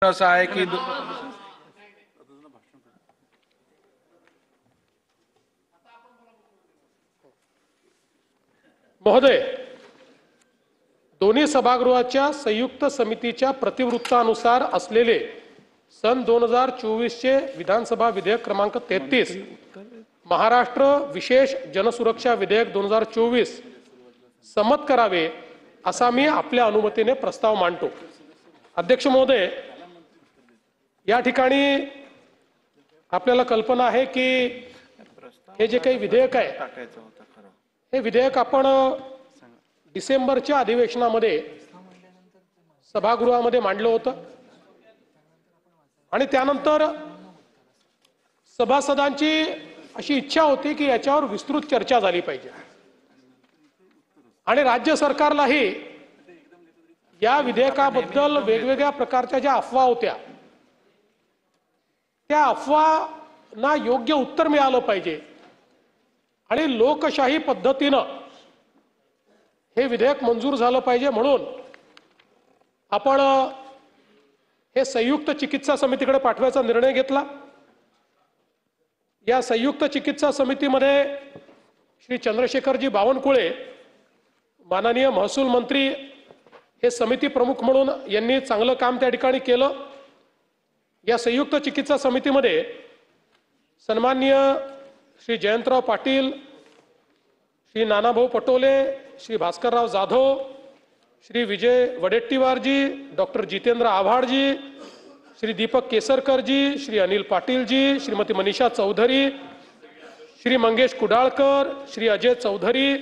असं आहे की महोदय, दोन्ही सभागृहाच्या संयुक्त समितीच्या प्रतिवृत्तानुसार असलेले सन 2024 चे विधानसभा विधेयक क्रमांक 33 महाराष्ट्र विशेष जनसुरक्षा विधेयक 2024 संमत करावे असा मी आपल्या अनुमतीने प्रस्ताव मांडतो। अध्यक्ष महोदय, या ठिकाणी आपल्याला कल्पना आहे की हे जे काही विधेयक आहे हे विधेयक आपण डिसेंबरच्या अधिवेशनामध्ये सभागृहामध्ये मांडलं होतं आणि त्यानंतर सभासदांची अशी इच्छा होती की याच्यावर विस्तृत चर्चा झाली पाहिजे आणि राज्य सरकारलाही या विधेयकाबद्दल वेगवेगळ्या प्रकारच्या ज्या अफवा होत्या त्या अफवांना योग्य उत्तर मिळालं पाहिजे आणि लोकशाही पद्धतीनं हे विधेयक मंजूर झालं पाहिजे म्हणून आपण हे संयुक्त चिकित्सा समितीकडे पाठवायचा निर्णय घेतला। या संयुक्त चिकित्सा समितीमध्ये श्री चंद्रशेखरजी बावनकुळे माननीय महसूल मंत्री हे समिती प्रमुख म्हणून यांनी चांगलं काम त्या ठिकाणी केलं। या संयुक्त चिकित्सा समितीमध्ये सन्माननीय श्री जयंतराव पाटील, श्री नानाभाऊ पटोले, श्री भास्करराव जाधव, श्री विजय वडेट्टीवारजी, डॉक्टर जितेंद्र आव्हाडजी, श्री दीपक केसरकरजी, श्री अनिल पाटीलजी, श्रीमती मनीषा चौधरी, श्री मंगेश कुडाळकर, श्री अजय चौधरी,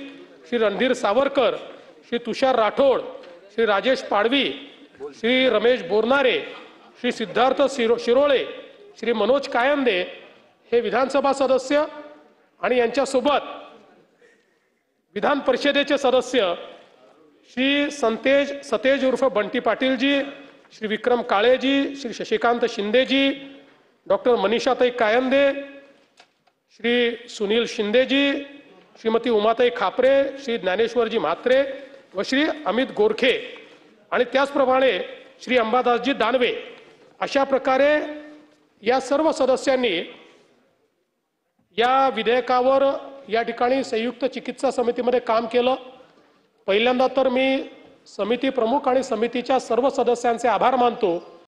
श्री रणधीर सावरकर, श्री तुषार राठोड, श्री राजेश पाडवी, श्री रमेश बोरनारे, श्री सिद्धार्थ शिरोळे, श्री मनोज कायंदे हे विधानसभा सदस्य आणि यांच्यासोबत विधान परिषदेचे सदस्य श्री सतेज उर्फ बंटी पाटीलजी, श्री विक्रम काळेजी, श्री शशिकांत शिंदेजी, डॉक्टर मनीषाताई कायंदे, श्री सुनील शिंदेजी, श्रीमती उमाताई खापरे, श्री ज्ञानेश्वरजी म्हात्रे व श्री अमित गोरखे आणि त्याचप्रमाणे श्री अंबादासजी दानवे अशा प्रकारे या सर्व सदस्यांनी या विधेयकावर या ठिकाणी संयुक्त चिकित्सा समितीमध्ये काम केलं। पहिल्यांदा तर मी समिती प्रमुख आणि समितीच्या सर्व सदस्यांचे आभार मानतो